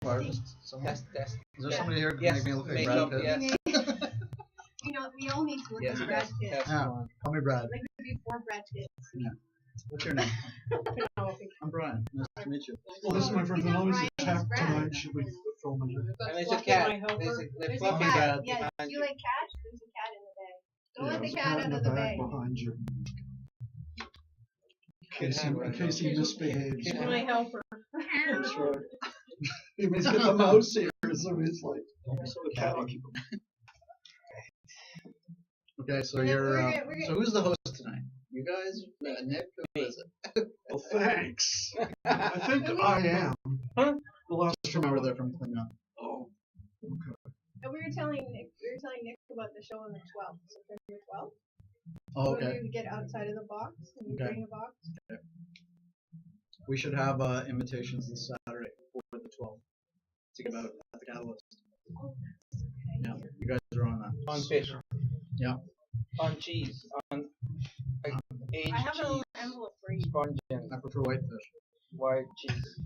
artist? Someone? Test. Is there somebody here who can Yes, make me look like makeup, Brad Pitt? yes. You know, we all need to look Yes, at Brad Pitt. test Yeah, one. call me Brad. Like before Brad Pitt. Yeah. What's your name? I'm Brian. Nice to meet you. Well, this is my friend Vanilla. He's a Ryan's tap Brad. tonight. She'll be filming it. And there's a cat. There's There's a fluffy cat. cat Yes, behind you you. like cats? There's a cat in the bag. Don't let There's the a cat in out the of the bag bag. behind you. Good hand, In case he misbehaves. Good hand. My helper. That's right. He may get the mouse here, so he's like, so the cat will keep him. Okay, so And then you're. we're good. So who's the host tonight? You guys? Nick? Who is it? Well, thanks. I think I am. Huh? The last Just remember they're from Klingon. Oh, okay. And we were telling Nick about the show on the 12th, September 12th. Oh, Where okay. you get outside of the box and you Okay. bring a box. We should have invitations this Saturday for the 12th to give out at the Catalyst. Yeah, you guys are on that. On fish. Yeah. On cheese. On aged I have a cheese. little envelope for you. Sponge and I prefer whitefish. white cheese.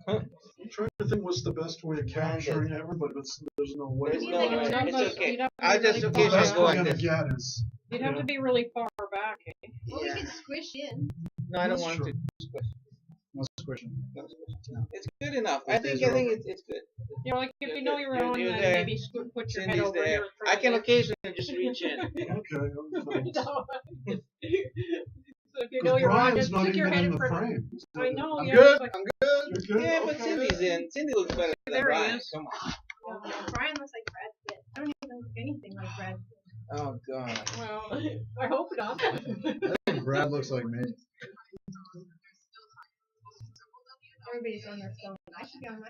I'm trying to think what's the best way of capturing everybody, but there's no way. There's You no like way. a turn It's it? okay. You'd have to I be just really The occasionally best go we're like gonna this. get is. You'd have to be really far back. Eh? Well, we could squish in. No, I don't That's want true. to squish. No squishing. No squish. No. It's good enough. I These think days are it's good. You know, like if you know you're You're on, there. then maybe put your head Cindy's over there. here. I can occasionally just reach in. Okay, I'm fine. So if you know you're on, Brian's just not stick your even head in in the front of. frame. I know. I'm yeah, good. it's like- I'm good. You're good? Yeah, but Okay. Cindy's in. Cindy looks better than There he Brian. is. Come on. Brian looks like Brad Pitt. I don't even look anything like Brad Pitt. Oh God. Well, I hope not. I think Brad looks like me. Everybody's on their phone. I should be on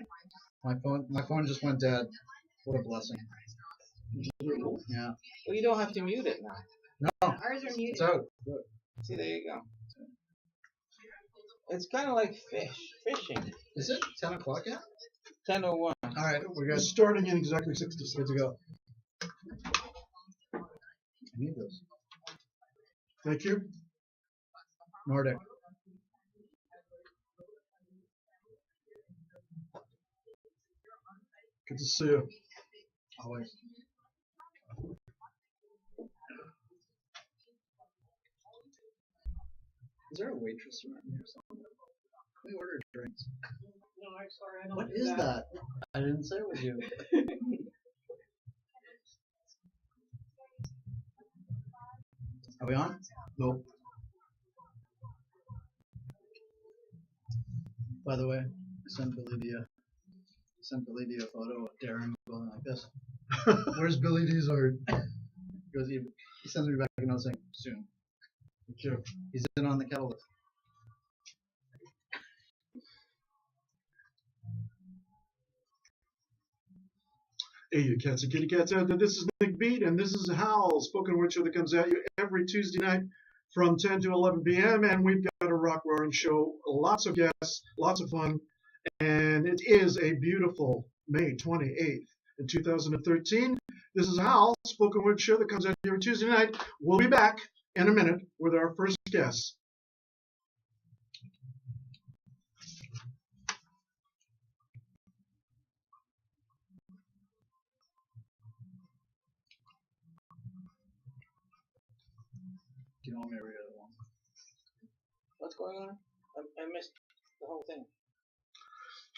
my phone. My phone just went dead. What a blessing. Yeah. Well, you don't have to mute it now. No, Ours are muted. it's out. Good. See, there you go. It's kind of like fishing. Is it 10 o'clock yet? 10:01. All right, we're We're good. starting in exactly 60 Good seconds. to go. I need this. Thank you. Nordic. Good to see you. Always. Is there a waitress around here somewhere? We ordered drinks. No, I'm sorry. I don't What do is that? I didn't say it was you. Are we on? Nope. By the way, I sent Billy D a photo of Darren going like this. Where's Billy D's art? He sends me back a note saying, soon. Thank you. He's in on the Catalyst. Hey, you cats and kitty cats out there. This is Nik Beat, and this is Howl, spoken word show that comes at you every Tuesday night from 10 to 11 p.m. And we've got a rock roaring show, lots of guests, lots of fun, and it is a beautiful May 28th in 2013. This is Howl, spoken word show that comes at you every Tuesday night. We'll be back in a minute with our first guest. Do you want me to read it one? What's going on? I missed the whole thing.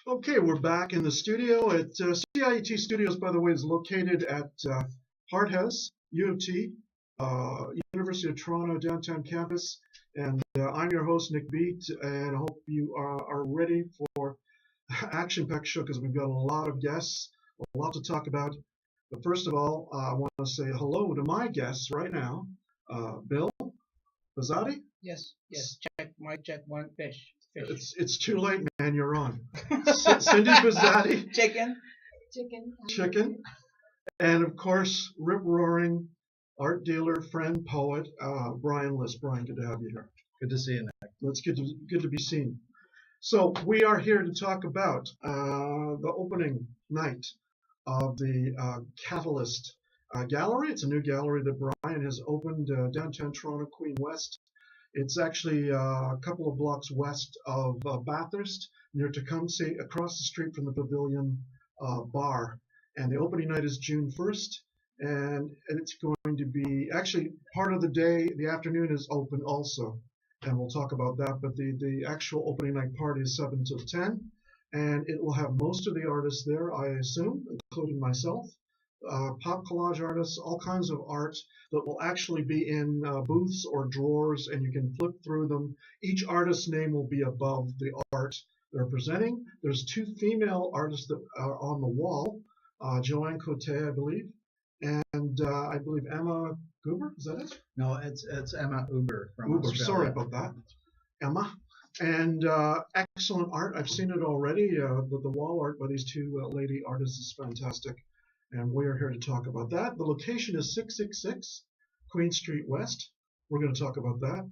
Okay, we're back in the studio at CIUT Studios, by the way, is located at Hart House, U of T, University of Toronto downtown campus. And I'm your host, Nik Beat, and I hope you are ready for action-packed show because we've got a lot of guests, a lot to talk about. But first of all, I want to say hello to my guests right now. Bill Bazzotti? Yes. Check one fish. It's too late, man. You're on. Cindy Bazzotti. Chicken. Chicken. And of course, rip-roaring art dealer, friend, poet, Brian Liss. Brian, good to have you here. Good to see you, Nick. It's good to be seen. So we are here to talk about the opening night of the Catalyst Gallery. It's a new gallery that Brian has opened downtown Toronto, Queen West. It's actually a couple of blocks west of Bathurst, near Tecumseh, across the street from the Pavilion Bar. And the opening night is June 1st. And it's going to be, actually, part of the day, the afternoon is open also. And we'll talk about that. But the actual opening night party is 7 till 10. And it will have most of the artists there, I assume, including myself. Pop collage artists, all kinds of art that will actually be in booths or drawers, and you can flip through them. Each artist's name will be above the art they're presenting. There's 2 female artists that are on the wall, Joanne Cote, I believe, and I believe Emma Goober. Is that it? No, it's Emma Uber from Australia. Sorry about that, Emma. And excellent art. I've seen it already. The wall art by these 2 lady artists is fantastic. And we're here to talk about that. The location is 666 Queen Street West. We're going to talk about that.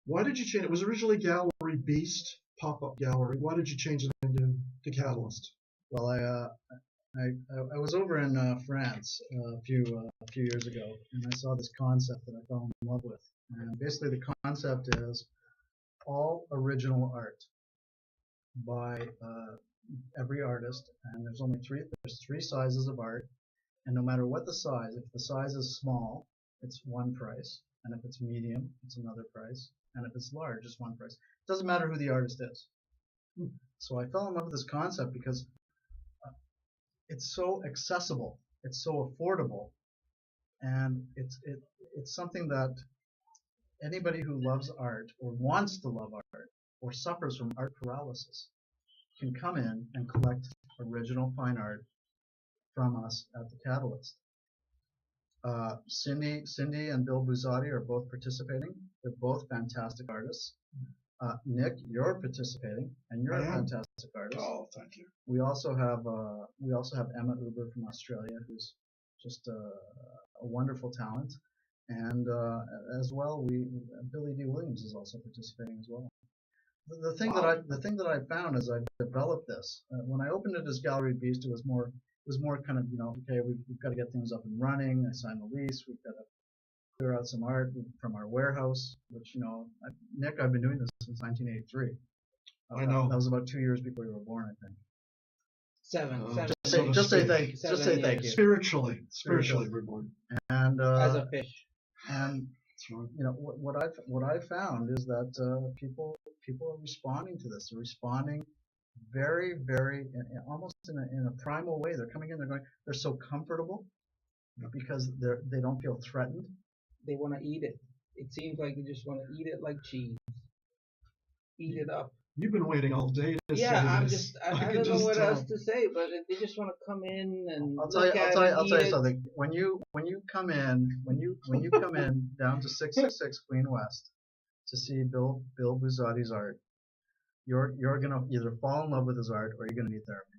Why did you change it? It was originally Gallery Beast, pop-up gallery. Why did you change it into Catalyst? Well, I was over in France a few years ago, and I saw this concept that I fell in love with. And basically, the concept is all original art by every artist, and there's 3 sizes of art. And no matter what the size, if the size is small, it's one price. And if it's medium, it's another price. And if it's large, it's one price. It doesn't matter who the artist is. So I fell in love with this concept because it's so accessible, it's so affordable, and it's something that anybody who loves art or wants to love art or suffers from art paralysis can come in and collect original fine art from us at the Catalyst. Cindy and Bill Buzzati are both participating. They're both fantastic artists. Nik, you're participating, and you're a fantastic artist. Oh, thank you. We also have Emma Uber from Australia, who's just a wonderful talent, and as well, Billy D. Williams is also participating as well. The thing that I found as I developed this, when I opened it as Gallery Beast, it was more kind of, okay, we've got to get things up and running. I signed the lease. We've got to clear out some art from our warehouse, which, Nik, I've been doing this since 1983. I know. That was about 2 years before you were born, I think. Seven. Just say thank you. Just say thank you. Spiritually we're born. And As a fish. and what I found is that people are responding to this. They're responding very, very, almost in a primal way. They're coming in. They're so comfortable because they don't feel threatened. They want to eat it. It seems like they just want to eat it like cheese. Eat it up. You've been waiting all day to say Yeah, this. I don't know what else to say, but they just want to come in and I'll tell you something. When you come in down to 666 Queen West to see Bill Buzzati's art, you're gonna either fall in love with his art or you're gonna need therapy.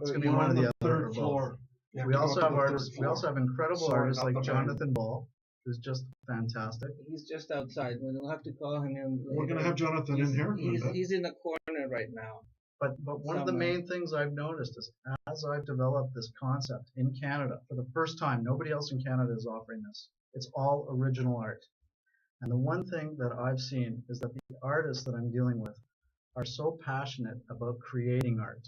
It's gonna be one or the other. Third floor. We also have artists. We also have incredible artists like Jonathan Ball, who's just fantastic. He's just outside. We'll have to call him in. We're going to have Jonathan in here. He's in the corner right now. But one of the main things I've noticed is as I've developed this concept in Canada for the first time, nobody else in Canada is offering this. It's all original art. And the one thing that I've seen is that the artists that I'm dealing with are so passionate about creating art.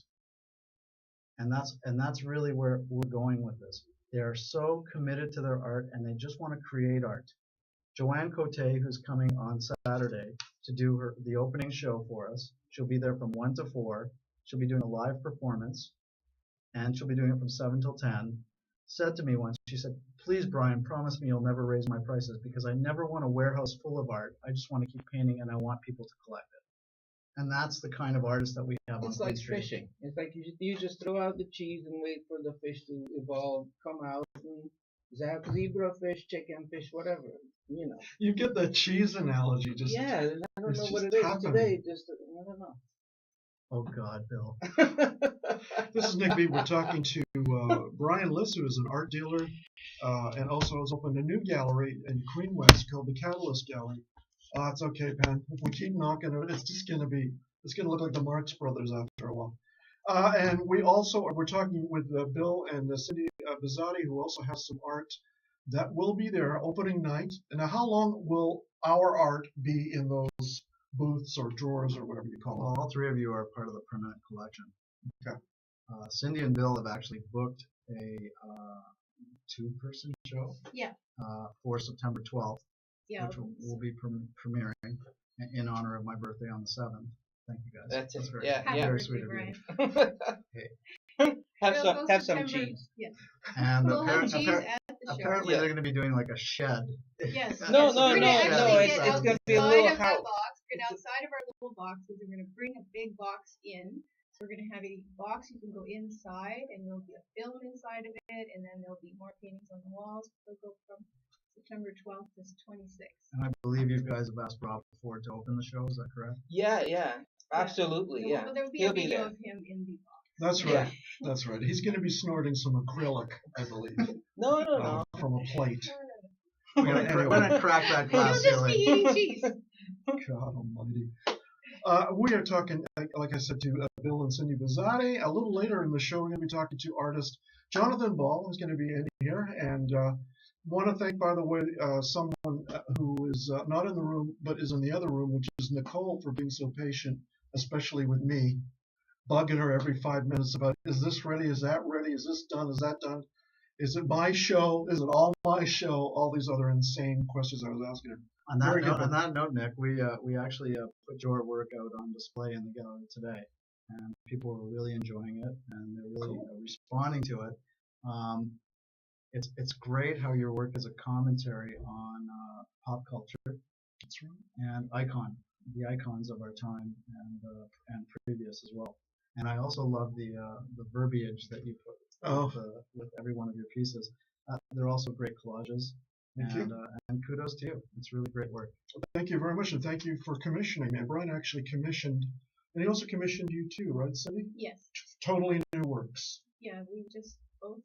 And that's really where we're going with this. They are so committed to their art and they just want to create art. Joanne Cote, who's coming on Saturday to do the opening show for us, she'll be there from 1 to 4. She'll be doing a live performance, and she'll be doing it from 7 till 10. Said to me once, she said, "Please, Brian, promise me you'll never raise my prices because I never want a warehouse full of art. I just want to keep painting and I want people to collect it." And that's the kind of artist that we have on Queen Street. It's like fishing. It's like you just throw out the cheese and wait for the fish to evolve, come out, and zebra fish, chicken fish, whatever, You get the cheese analogy. Just yeah, I don't know what it is today. Just I don't know. Oh God, Bill. This is Nik Beat. We're talking to Brian Liss, who is an art dealer, and also has opened a new gallery in Queen West called the Catalyst Gallery. It's okay, Pen. If we keep knocking it, it's gonna look like the Marx Brothers after a while. And we're talking with Bill and Cindy Buzzati, who also has some art that will be there opening night. And now, how long will our art be in those booths or drawers or whatever you call Well, it. all three of you are part of the permanent collection. Okay. Cindy and Bill have actually booked a two-person show. Yeah. For September 12th, Yeah. which will be premiering in honor of my birthday on the 7th. Thank you guys. That's it. very, Yeah, Happy yeah. very birthday, sweet of Brian. you. have We'll some go have some September- cheese. Yes. And We'll have cheese at the show. apparently Yeah. they're going to be doing like a shed. Yes. No, yes. no, We're no, gonna no, actually it's- get it's gonna be a outside little of our house. box. We're gonna outside of our little boxes, and we're gonna bring a big box in. So we're gonna have a box you can go inside, and there'll be a film inside of it, and then there'll be more paintings on the walls. They'll go from September 12th to 26th. And I believe you guys have asked Rob Ford to open the show. Is that correct? Yeah, absolutely, yeah. Well, there'll be He'll a be video there. of him in the box. That's Yeah. right. That's right. He's going to be snorting some acrylic, I believe, No. from a plate. We're going Anyway. to crack that glass He'll just be ceiling. eating cheese. God almighty. We are talking, like I said, to Bill and Cindy Bizzatti. A little later in the show, we're going to be talking to artist Jonathan Ball, who's going to be in here. And want to thank, by the way, someone who is not in the room, but is in the other room, which is Nicole, for being so patient, especially with me, bugging her every 5 minutes about, is this ready? Is that ready? Is this done? Is that done? Is it my show? Is it all my show? All these other insane questions I was asking her. On Very good. on that note, Nick, we actually put your work out on display in the gallery today, and people were really enjoying it, and they're really responding to it. It's great how your work is a commentary on pop culture. That's right. And the icons of our time and previous as well. And I also love the verbiage that you put with every one of your pieces. They're also great collages. Thank you. And kudos to you. It's really great work. Thank you very much, and thank you for commissioning me. And Brian actually commissioned, and he also commissioned you too, right, Cindy? Yes. Totally new works. Yeah, we just both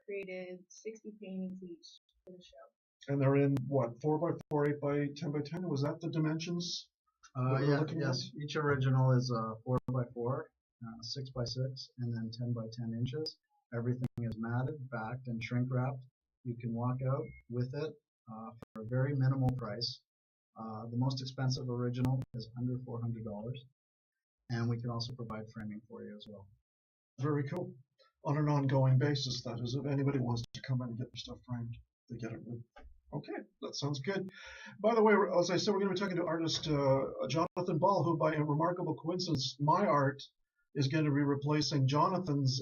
created 60 paintings each for the show. And they're in what, 4x4, 8x, 10x10? Was that the dimensions? that we're looking at? Yes. Each original is 4x4, 6x6, and then 10x10 inches. Everything is matted, backed, and shrink wrapped. You can walk out with it for a very minimal price. The most expensive original is under $400, and we can also provide framing for you as well. Very cool. On an ongoing basis, that is. If anybody wants to come in and get their stuff framed, they get it. Okay, that sounds good. By the way, as I said, we're going to be talking to artist Jonathan Ball, who, by a remarkable coincidence, my art is going to be replacing Jonathan's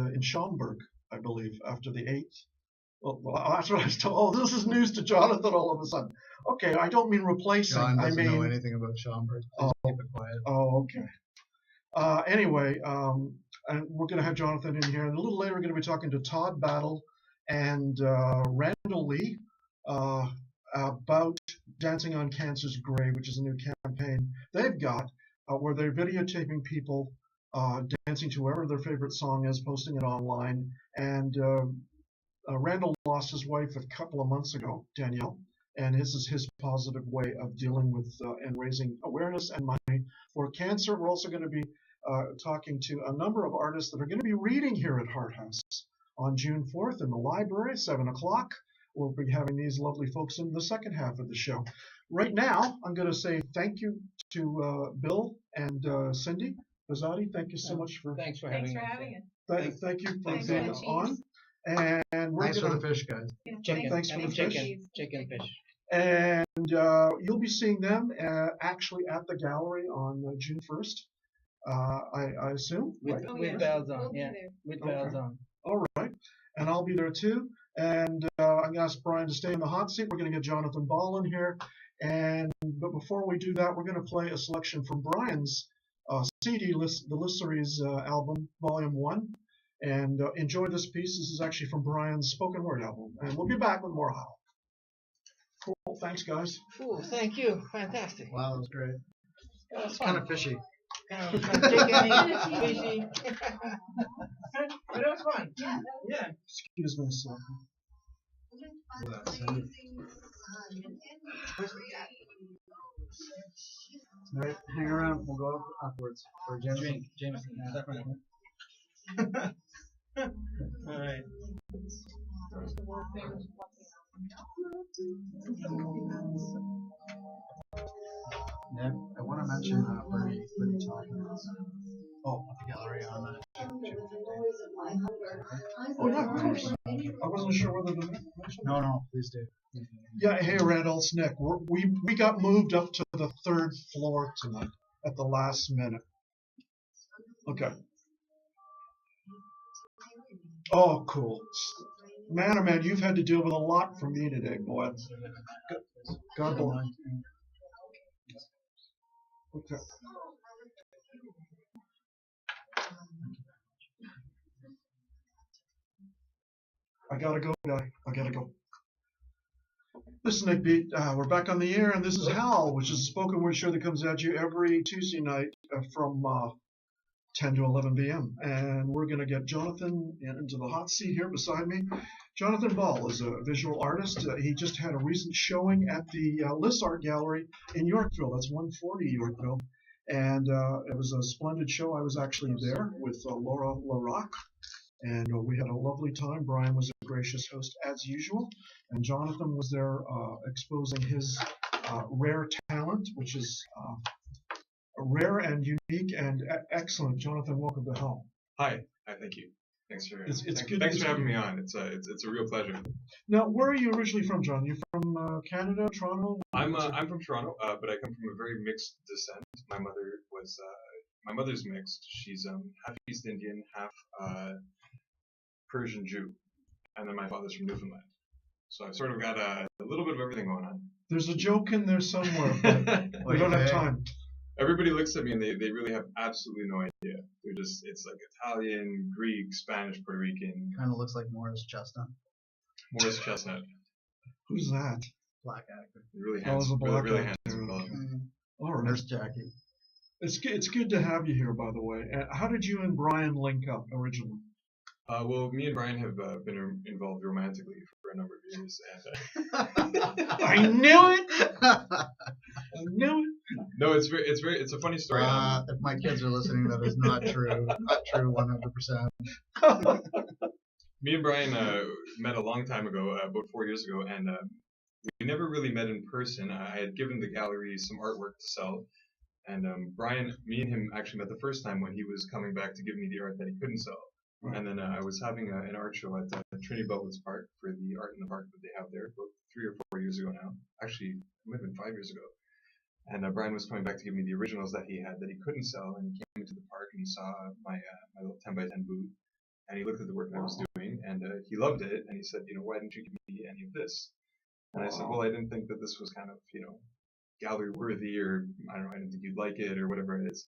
in Schaumburg, I believe, after the 8th. Well, that's what I was told. Oh, this is news to Jonathan all of a sudden. Okay, I don't mean replacing. John I doesn't mean know anything about Schaumburg. Please keep it quiet. Oh, okay. Anyway, and we're going to have Jonathan in here. And a little later, we're going to be talking to Todd Battle and Randall Lee about Dancing on Cancer's Grave, which is a new campaign they've got where they're videotaping people dancing to whatever their favorite song is, posting it online. And Randall lost his wife a couple of months ago, Danielle, and this is his positive way of dealing with and raising awareness and money for cancer. We're also going to be talking to a number of artists that are going to be reading here at Hart House on June 4th in the library, 7 o'clock. We'll be having these lovely folks in the second half of the show. Right now, I'm going to say thank you to Bill and Cindy Bizzatti. Thank you so much for Thanks for Thanks having for us. having us. thank you for Thanks being for the cheese. on. And we're Thanks for gonna, the fish, guys. Yeah, Chicken, Thanks for the chicken fish. And you'll be seeing them actually at the gallery on June 1st, I assume. With, Right? Oh, with yeah. bells on, We'll be yeah. there. With Okay. bells on. All right. And I'll be there too. And I'm going to ask Brian to stay in the hot seat. We're going to get Jonathan Ball in here. But before we do that, we're going to play a selection from Brian's CD, the Liss Series album, Volume 1. And enjoy this piece. This is actually from Brian's spoken word album. And we'll be back with more Howl. Cool. Thanks, guys. Cool, thank you. Fantastic. Wow, that was great. That was It's kind fun. of fishy. Kind of chicken, fishy. But it was fun. Yeah. Excuse me a second. All right, hang around. We'll go afterwards for Jameson. Drink, Jameson. Definitely. All right. Nick, I want to Oh, yeah, of course. I wasn't sure whether to mention. No, please do. Yeah, hey, Randall, it's Nick. We got moved up to the third floor tonight at the last minute. Okay. Oh, cool. Man, oh man, you've had to deal with a lot from me today, boy. God bless. Okay. I gotta go, guy. I gotta go. This is Nik Beat. We're back on the air, and this is Howl, which is a spoken word show that comes at you every Tuesday night from 10 to 11 p.m. And we're going to get Jonathan into the hot seat here beside me. Jonathan Ball is a visual artist. He just had a recent showing at the Liss Art Gallery in Yorkville. That's 140 Yorkville. And it was a splendid show. I was actually there with Laura Laroque. And we had a lovely time. Brian was a gracious host as usual. And Jonathan was there exposing his rare talent, which is rare and unique and excellent. Jonathan, welcome to Howl. Hi, thank you. Thanks for good. Thanks for having me on. It's a real pleasure. Now, where are you originally from, John? You from Canada, Toronto? I'm from Toronto, but I come from a very mixed descent. My mother's mixed. She's half East Indian, half Persian Jew, and then my father's from Newfoundland. So I've sort of got a little bit of everything going on. There's a joke in there somewhere, but we don't have time. Everybody looks at me and they really have absolutely no idea. It's like Italian, Greek, Spanish, Puerto Rican. Kind of looks like Morris Chestnut. Morris Chestnut. Who's that? Black actor. Really Oh, it's a handsome, black really actor. handsome fellow. All right. Nurse Jackie. It's good to have you here, by the way. How did you and Brian link up originally? Well, me and Brian have been involved romantically for a number of years, and I knew it. I knew it. No, it's a funny story. If my kids are listening, that is not true. Not true, 100%. Me and Brian met a long time ago, about 4 years ago, and we never really met in person. I had given the gallery some artwork to sell, and me and him actually met the first time when he was coming back to give me the art that he couldn't sell. Right. And then I was having an art show at Trinity Bubbles Park for the Art in the Park that they have there, about 3 or 4 years ago now. Actually, it might have been 5 years ago. And Brian was coming back to give me the originals that he had that he couldn't sell, and he came into the park and he saw my little 10 by 10 booth, and he looked at the work that I was doing, and he loved it, and he said, why didn't you give me any of this? And I said, well, I didn't think that this was kind of, gallery worthy, or I don't know, I didn't think you'd like it, or whatever it is.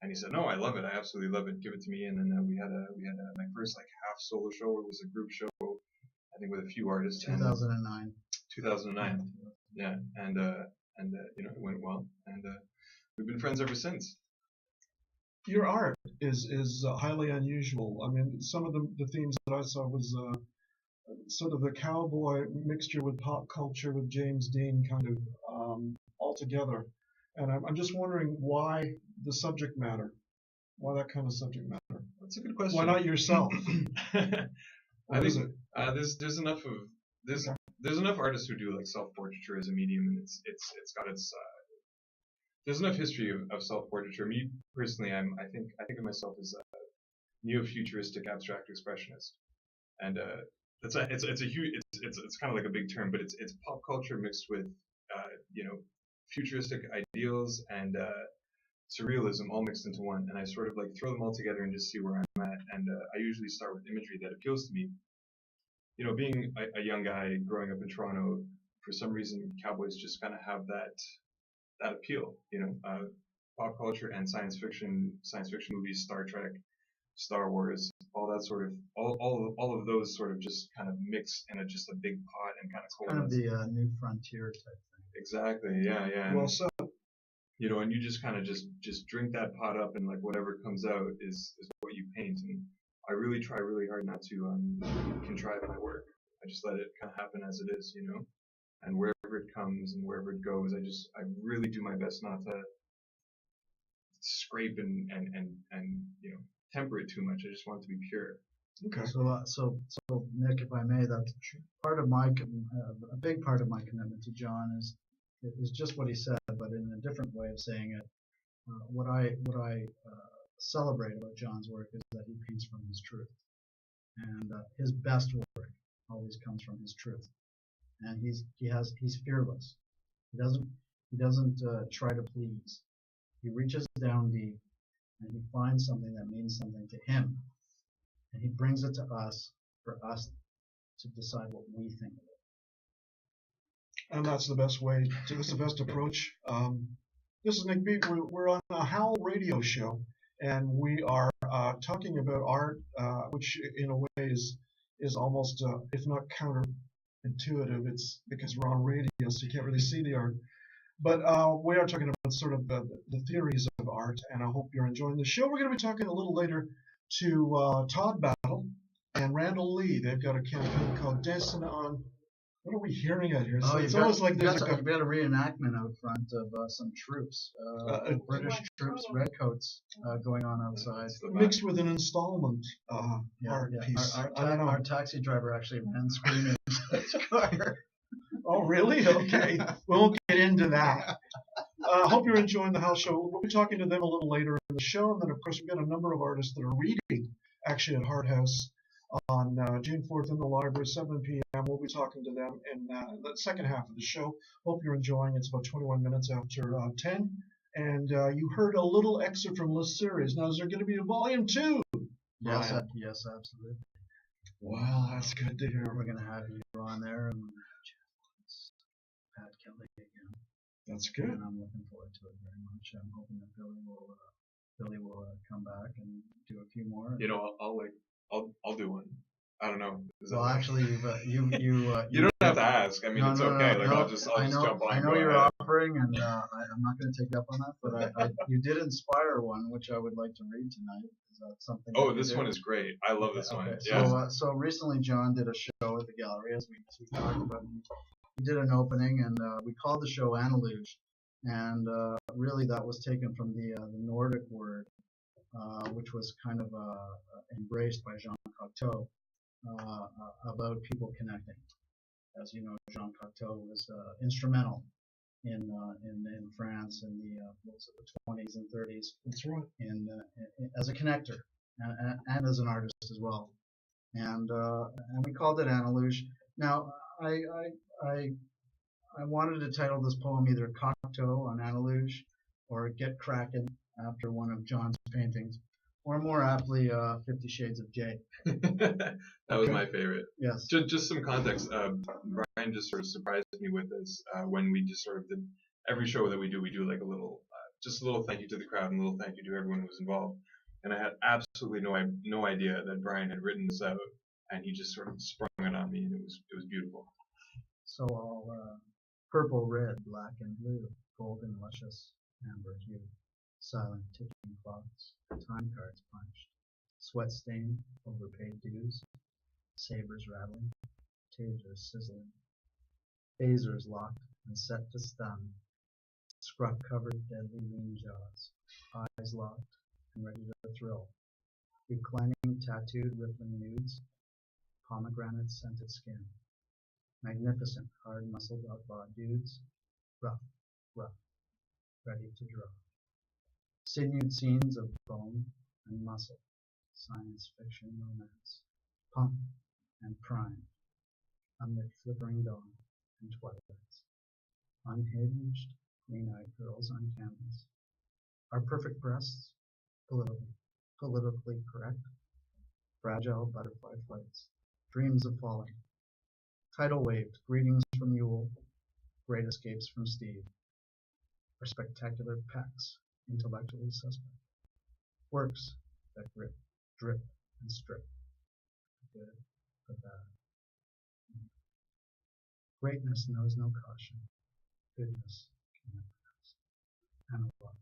And he said, no, I love it. I absolutely love it. Give it to me. And then we had my first half solo show. It was a group show, I think, with a few artists. 2009. 2009. Yeah. And it went well. And we've been friends ever since. Your art is highly unusual. I mean, some of the themes that I saw was sort of the cowboy mixture with pop culture with James Dean kind of all together. And I'm just wondering why the subject matter, why that kind of subject matter. That's a good question. Why not yourself? I think there's enough artists who do self-portraiture as a medium, and it's got its there's enough history of self-portraiture. Me personally, I think of myself as a neo-futuristic abstract expressionist, and it's kind of like a big term, but it's pop culture mixed with futuristic ideals and surrealism all mixed into one, and I sort of throw them all together and just see where I'm at. And I usually start with imagery that appeals to me. Being a young guy growing up in Toronto, for some reason cowboys just kind of have that appeal. Pop culture and science fiction movies, Star Trek, Star Wars, all that sort of all of those sort of just kind of mix in just a big pot and kind of Kind of the new frontier type thing. Exactly. Yeah. Well said. And you just kind of just drink that pot up, and whatever comes out is what you paint. And I really try really hard not to contrive my work. I just let it kind of happen as it is, and wherever it comes and wherever it goes, I really do my best not to scrape and temper it too much. I just want it to be pure. Okay. So Nick, if I may, that's part of a big part of my commitment to John is just what he said, but in a different way of saying it. What I celebrate about John's work is that he paints from his truth, and his best work always comes from his truth. And he's fearless. He doesn't try to please. He reaches down deep and he finds something that means something to him, and he brings it to us for us to decide what we think of it. And that's the best way. That's the best approach. This is Nik Beat. We're on a Howl radio show, and we are talking about art, which in a way is almost, if not counterintuitive. It's because we're on radio, so you can't really see the art. But we are talking about sort of the theories of art, and I hope you're enjoying the show. We're going to be talking a little later to Todd Battle and Randall Lee. They've got a campaign called Dancing on. What are we hearing out here? So it's almost like there's you've got a reenactment out front of some troops, British troops, redcoats, going on outside. Mixed with an installment art piece. I don't know. Our taxi driver actually ran screaming into his car. Oh, really? Okay. We won't get into that. I hope you're enjoying the house show. We'll be talking to them a little later in the show. And then, of course, we've got a number of artists that are reading, actually, at Hart House on June 4th in the library, 7 p.m. We'll be talking to them in the second half of the show. Hope you're enjoying. It's about 21 minutes after 10. And you heard a little excerpt from Liss series. Now, is there going to be a volume 2? Yes, yes, absolutely. Wow, that's good to hear. We're going to have you on there, and Pat Kelly again. That's good. And I'm looking forward to it very much. I'm hoping that Billy will come back and do a few more. You know, I'll do one. I don't know. Well, actually, you don't have to ask. I mean, it's okay. I'll just jump on. I know you're offering, and I'm not going to take up on that. But you did inspire one, which I would like to read tonight. Is that something? Oh, this one is great. I love this one. Okay. Yeah. So recently, John did a show at the gallery, as we talked about. He did an opening, and we called the show Analuge, and really that was taken from the Nordic word, which was kind of embraced by Jean Cocteau about people connecting. As you know, Jean Cocteau was instrumental in France in the 20s and 30s. That's right. As a connector and as an artist as well, and we called it Analuge. Now I wanted to title this poem either Cocteau on Analuge or Get Crackin' after one of John's paintings, or more aptly 50 Shades of Jay. That was my favorite. Yes. Just some context. Brian just sort of surprised me with this when we just sort of did every show that we do like a little thank you to the crowd and a little thank you to everyone who was involved. And I had absolutely no idea that Brian had written this out, and he just sort of sprung it on me, and it was beautiful. So all purple, red, black, and blue, golden, luscious, amber hue, silent ticking clocks, time cards punched, sweat stain, overpaid dues, sabers rattling, tasers sizzling, phasers locked and set to stun, scruff-covered deadly lean jaws, eyes locked and ready to thrill, reclining tattooed rippling nudes, pomegranate scented skin, magnificent hard-muscled outlaw dudes, rough, ready to draw. Sinewed scenes of bone and muscle, science fiction romance, pump and prime, amid flickering dawn and twilights. Unhinged, green-eyed girls on canvas. Our perfect breasts, politically correct, fragile butterfly flights, dreams of falling. Tidal waved, greetings from Yule, great escapes from Steve. Our spectacular pecs, intellectually suspect. Works that grip, drip, and strip. The good, the bad. Greatness knows no caution. Goodness can never pass.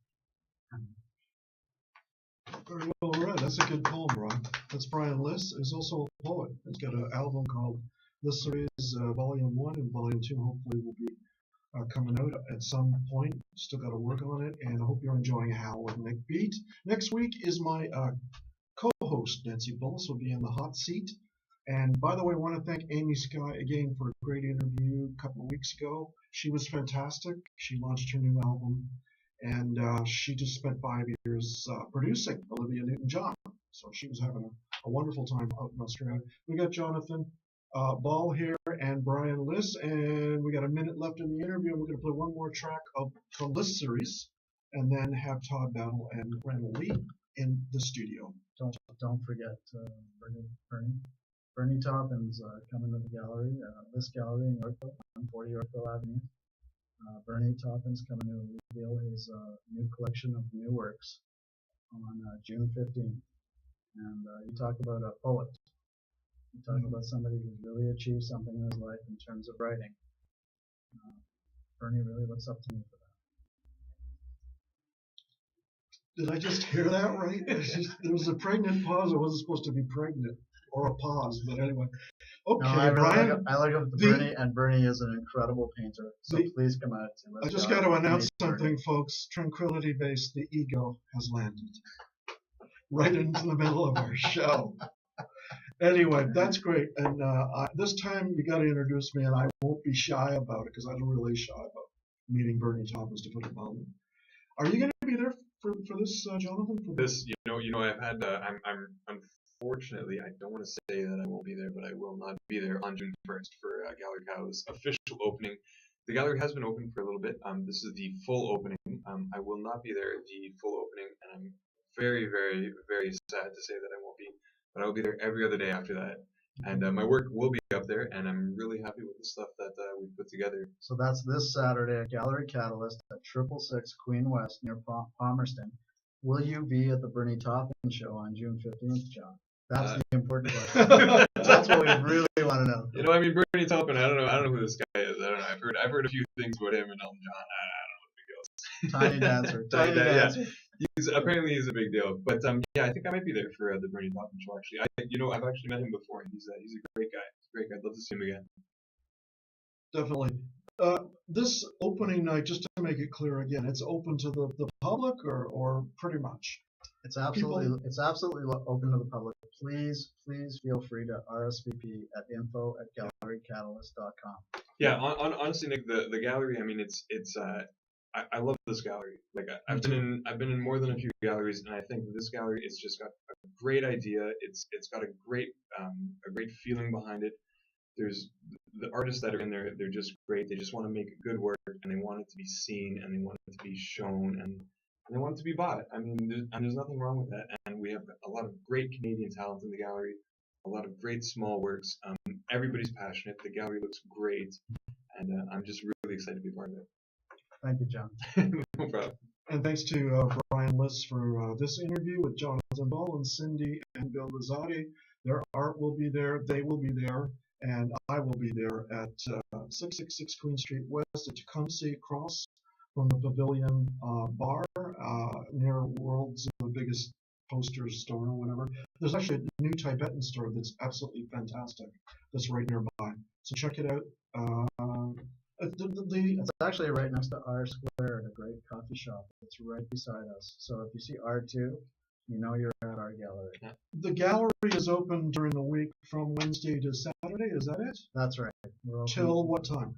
Very well read. That's a good poem, Brian. That's Brian Liss. He's also a poet. He's got an album called Liss Series Volume 1 and Volume 2 hopefully will be coming out at some point. Still got to work on it, and I hope you're enjoying Howl with Nik Beat. Next week is my co-host, Nancy Bullis, will be in the hot seat. And by the way, I want to thank Amy Sky again for a great interview a couple of weeks ago. She was fantastic. She launched her new album and she just spent 5 years producing Olivia Newton-John. So she was having a wonderful time out in Australia. We got Jonathan Ball here and Brian Liss, and we got a minute left in the interview. We're going to play one more track from this series, and then have Todd Battle and Randall Lee in the studio. Don't forget Bernie Toppin's coming to the gallery, this gallery in Yorkville, 140 Yorkville Avenue. Bernie Toppin's coming to reveal his new collection of new works on June 15th. And you talk about a poet. You talk about somebody who's really achieved something in his life in terms of writing. Bernie really looks up to me for that. Did I just hear that right? There was a pregnant pause. It wasn't supposed to be pregnant, or a pause, but anyway. Okay, No, Brian. I look up to Bernie, and Bernie is an incredible painter. So please come out to us. I just got to announce something, folks. Tranquility Base, the ego has landed right into the middle of our show. Anyway, that's great. And this time you got to introduce me, and I won't be shy about it because I'm really shy about meeting Bernie Toppins, to put it mildly. Are you going to be there for this, Jonathan? For this, I've had. I'm unfortunately, I don't want to say that I won't be there, but I will not be there on June 1st for Gallery Catalyst's official opening. The gallery has been open for a little bit. This is the full opening. I will not be there at the full opening, and I'm very, very, very sad to say that I won't be. But I will be there every other day after that. And my work will be up there, and I'm really happy with the stuff that we put together. So that's this Saturday at Gallery Catalyst at 666 Queen West near Palmerston. Will you be at the Bernie Toppin show on June 15th, John? That's the important question. That's what we really want to know. Bernie Toppin, I don't know who this guy is. I don't know. I've heard a few things about him and Elton John. I don't know what he goes. Tiny dancer. Tiny dancer. Yeah. Apparently he's a big deal. But I think I might be there for the Bernie Toppin show. Actually, I've actually met him before. He's a great guy. I'd love to see him again. Definitely. This opening night, just to make it clear again, it's open to the public, or pretty much. It's absolutely open to the public. Please feel free to RSVP at info@gallerycatalyst.com. Yeah, honestly, Nick, the gallery. I mean, I love this gallery. Like I've been in more than a few galleries, and I think this gallery, it's just got a great idea. It's got a great feeling behind it. There's the artists that are in there. They're just great. They just want to make good work, and they want it to be seen, and they want it to be shown, and they want it to be bought. I mean, there's nothing wrong with that. And we have a lot of great Canadian talent in the gallery. A lot of great small works. Everybody's passionate. The gallery looks great, and I'm just really excited to be part of it. Thank you, John. No problem. And thanks to Brian Liss for this interview with Jonathan Ball and Cindy and Bill Rosati. Their art will be there. They will be there. And I will be there at 666 Queen Street West at Tecumseh, across from the Pavilion Bar near World's biggest poster store or whatever. There's actually a new Tibetan store that's absolutely fantastic that's right nearby. So check it out. It's actually right next to R Square at a great coffee shop. It's right beside us. So if you see R2, you know you're at our gallery. The gallery is open during the week from Wednesday to Saturday, is that it? That's right. We're open till what time?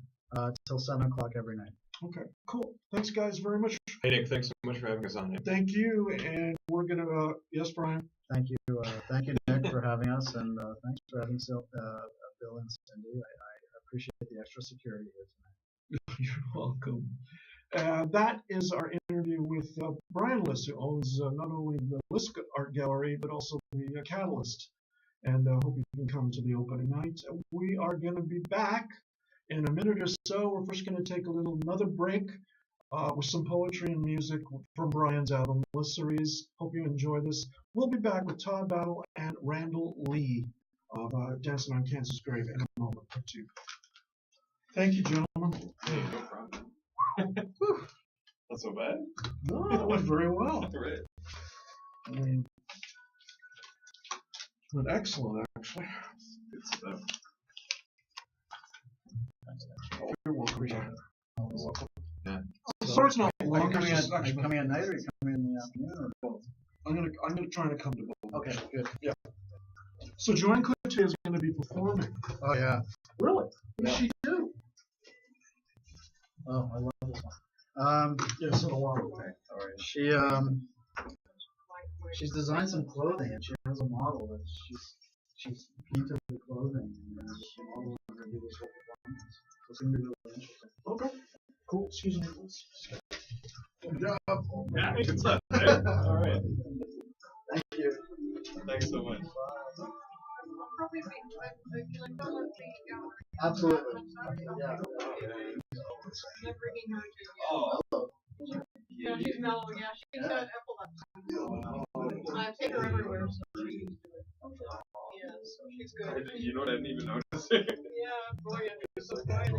Till 7 o'clock every night. Okay, cool. Thanks, guys, very much. Hey, Nick, thanks so much for having us on here. Thank you, and we're going to, yes, Brian? Thank you, Nick, for having us, and thanks for having Bill and Cindy. I appreciate the extra security here tonight. You're welcome. That is our interview with Brian Liss, who owns not only the Liss Art Gallery, but also the Catalyst. And I hope you can come to the opening night. We are going to be back in a minute or so. We're first going to take another break with some poetry and music from Brian's album, Liss Series. Hope you enjoy this. We'll be back with Todd Battle and Randall Lee of Dancing on Kansas Grave in a moment or two. Thank you, gentlemen. Hey, no problem. Not so bad. No, that went very well. Right. I mean, it went excellent, actually. Good stuff. You're welcome. Appreciate it. Yeah. Sorry, it's not Are you long. coming at night, or are you coming in the afternoon, or both? I'm gonna try to come to both. Okay, good. Yeah. So Joanne Cloutier is going to be performing. Oh yeah. Really? What does Yeah. she do? Oh, I love this Yes, in a while. She's designed some clothing, and she has a model that she's painted the clothing, and the model is going to do this whole performance. So it's going to be really interesting. Okay. Cool. Excuse me. Good job. Yeah, good stuff. All right. Thank you. Thanks so much. Probably make like that one thing gallery. Absolutely. Yeah. They're bringing her to. Oh, hello. Yeah, she's mellow. Yeah, she's got epilepsy. I take her everywhere, so she's used to it. Yeah, so she's good. You know what? I didn't even notice. Yeah, boy, it's so quiet.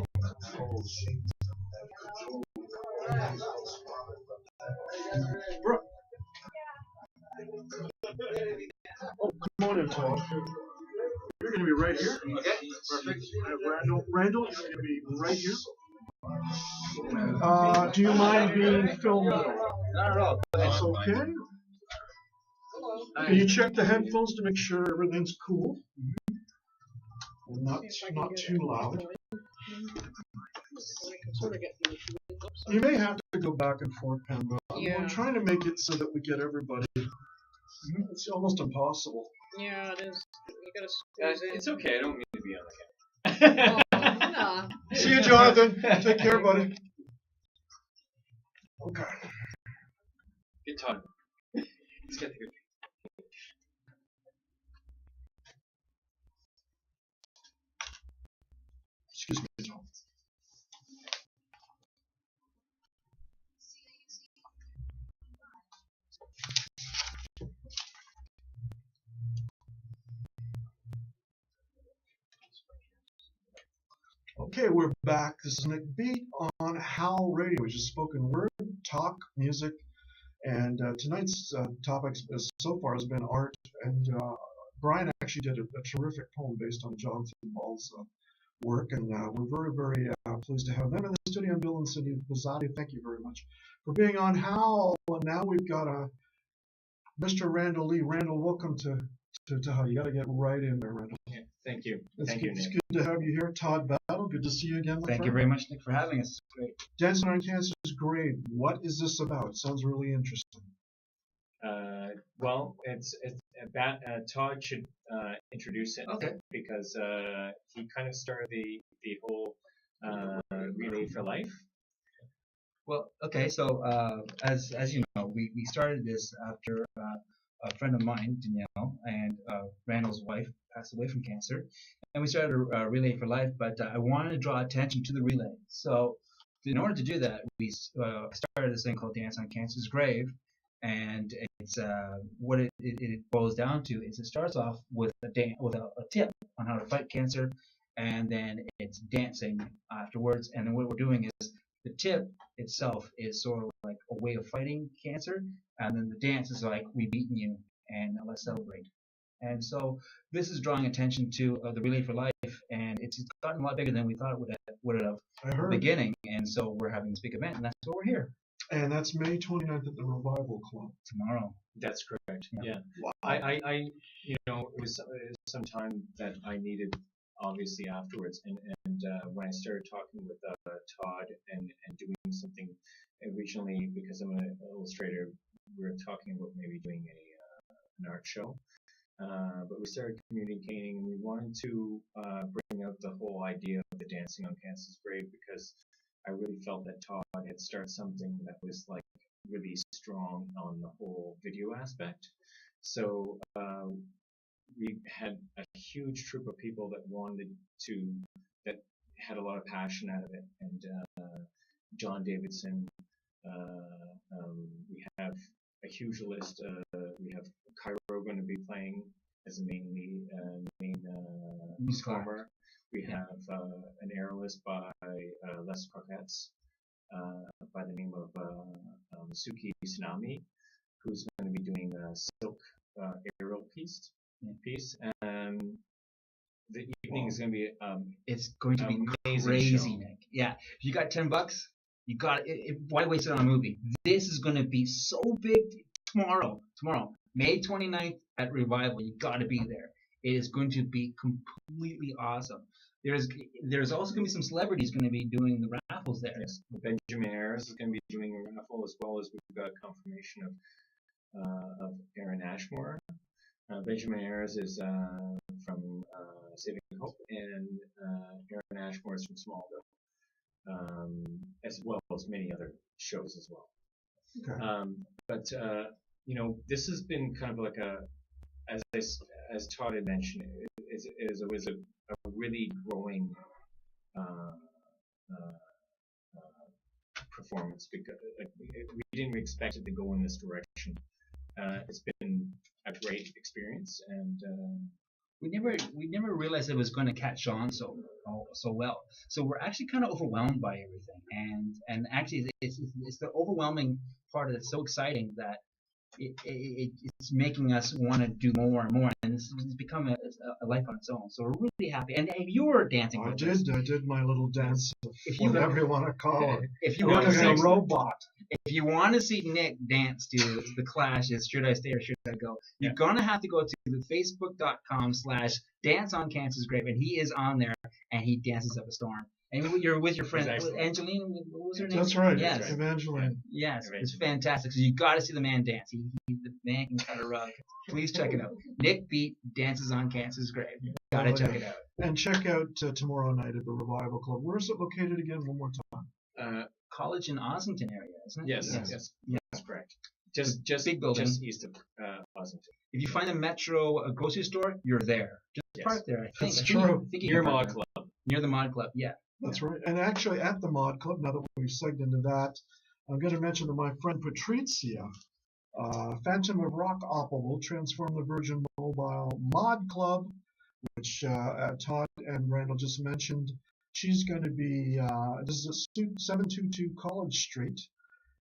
Oh, come on in, Todd. You're going to be right here. Okay, perfect. Randall, you're going to be right here. Do you mind being filmed? Not at all. That's okay. Can you check the headphones to make sure everything's cool? And not too loud. You may have to go back and forth, Pam, but I'm trying to make it so that we get everybody. It's almost impossible. Yeah, it is. You gotta Guys, squeeze it's okay. I don't mean to be on the camera. it. Nah. See you, Jonathan. Take care, buddy. Okay. Good time. Let's get the good. Excuse me, Tom. Okay, we're back. This is Nik Beat on Howl Radio, which is spoken word, talk, music, and tonight's topic so far has been art. And Brian actually did a terrific poem based on Jonathan Ball's work, and we're very, very pleased to have them in the studio. And Bill and Cindy Bizzati, thank you very much for being on Howl. And now we've got Mr. Randall Lee. Randall, welcome to Howl. You got to get right in there, Randall. Yeah, thank you. It's Thank good, you, it's Nick. good to have you here. Todd Battle, good to see you again. Thank you very much, Nick, for having us. It's great. Dancing on Cancer's Grave. What is this about? Sounds really interesting. Well, it's about Todd should introduce it. Okay. Because he kind of started the whole Relay for Life. Well, okay, so as you know, we started this after a friend of mine, Danielle, and Randall's wife passed away from cancer, and we started a Relay for Life. But I wanted to draw attention to the relay. So in order to do that, we started this thing called Dance on Cancer's Grave, and it's what it boils down to is it starts off with a tip on how to fight cancer, and then it's dancing afterwards. And then what we're doing is the tip itself is sort of like a way of fighting cancer, and then the dance is like, we've beaten you, and now let's celebrate. And so this is drawing attention to the Relay for Life, and it's gotten a lot bigger than we thought it would have I at the heard. and so we're having this big event, and that's why we're here And that's May 29th at the Revival Club. tomorrow. That's correct. Yeah. Yeah. Wow. I it was some time that I needed, obviously, afterwards, and when I started talking with Todd and doing something originally, because I'm an illustrator, we were talking about maybe doing an art show, but we started communicating, and we wanted to bring out the whole idea of the Dancing on Cancer's Grave, because I really felt that Todd had started something that was like really strong on the whole video aspect. So we had a huge troop of people that had a lot of passion out of it. And John Davidson, we have a huge list. We have Cairo going to be playing as a main performer. We have an aerialist by Les Croquettes, by the name of Suki Tsunami, who's going to be doing a silk aerial piece. And the evening is going to be It's going to be amazing crazy, show. Nick. Yeah, if you got $10, you got it. Why waste it on a movie? This is going to be so big tomorrow, May 29th at Revival. You got to be there. It is going to be completely awesome. There's also going to be some celebrities going to be doing the raffles there. Yes, Benjamin Ayres is going to be doing a raffle, as well as we've got confirmation of Aaron Ashmore. Benjamin Ayres is from Saving Hope, and Aaron Ashmore is from Smallville, as well as many other shows as well. Okay. But this has been kind of like as Todd had mentioned, it was a really growing performance, because we didn't expect it to go in this direction. It's been a great experience, and we never realized it was going to catch on so well. So we're actually kind of overwhelmed by everything, and actually it's the overwhelming part that's so exciting that it's making us want to do more and more, and it's become a life on its own. So we're really happy. And you were dancing. I did my little dance, whatever you want to call it. If you want to see a robot. If you want to see Nik dance to the Clash's "Should I Stay or Should I Go," you're gonna have to go to the Facebook.com/Dance on Cancer's Grave, and he is on there, and he dances up a storm. And you're with your friend Angeline. What was her name? That's right. Yes, Evangeline. Yes, it's fantastic. So you got to see the man dance. The man can cut a rug. Please check it out. Nik Beat dances on Cancer's Grave. Got to check it out. And check out tomorrow night at the Revival Club. Where is it located again? One more time. College in Ossington area, isn't it? Yes, that's correct. Just big building, just east of Ossington. If you find a Metro grocery store, you're there. Just park there. I think. That's true. Near Mod Club. Near the Mod Club, yeah. That's right. And actually, at the Mod Club, now that we've segued into that, I'm going to mention that my friend Patrizia, Phantom of Rock Opera, will transform the Virgin Mobile Mod Club, which Todd and Randall just mentioned. She's going to be, this is at 722 College Street,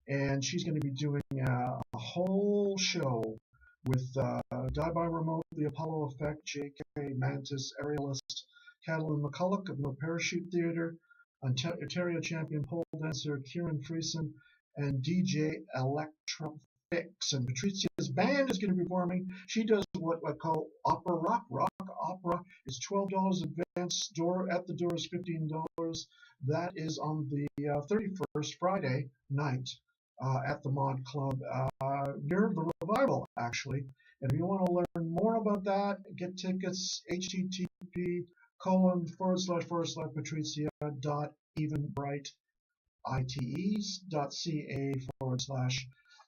and she's going to be doing a whole show with Die by Remote, The Apollo Effect, J.K. Mantis, Aerialist, Catalin McCulloch of No Parachute Theater, Ontario champion pole dancer Kieran Friesen, and DJ Electrofix. And Patricia's band is going to be performing. She does what I call opera rock. Rock opera is $12 advance. Door at the door is $15. That is on the 31st, Friday night at the Mod Club near the Revival, actually. And if you want to learn more about that, get tickets, http://patricia.evenbrightites.ca/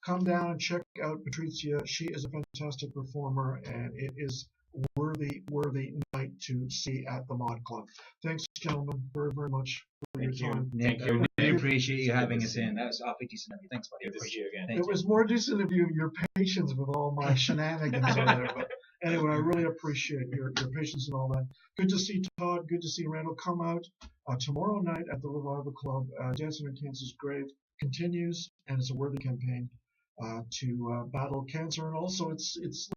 Come down and check out Patricia. She is a fantastic performer, and it is worthy night to see at the Mod Club. Thanks, gentlemen, very, very much for your time. Thank you. We really appreciate you having us in. That was awfully decent of you. Thanks, buddy. Appreciate it again. It was more decent of you, your patience with all my shenanigans over there. But anyway, I really appreciate your patience and all that. Good to see Todd. Good to see Randall. Come out tomorrow night at the Revival Club. Dancing on Cancer's Grave continues, and it's a worthy campaign to battle cancer, and also it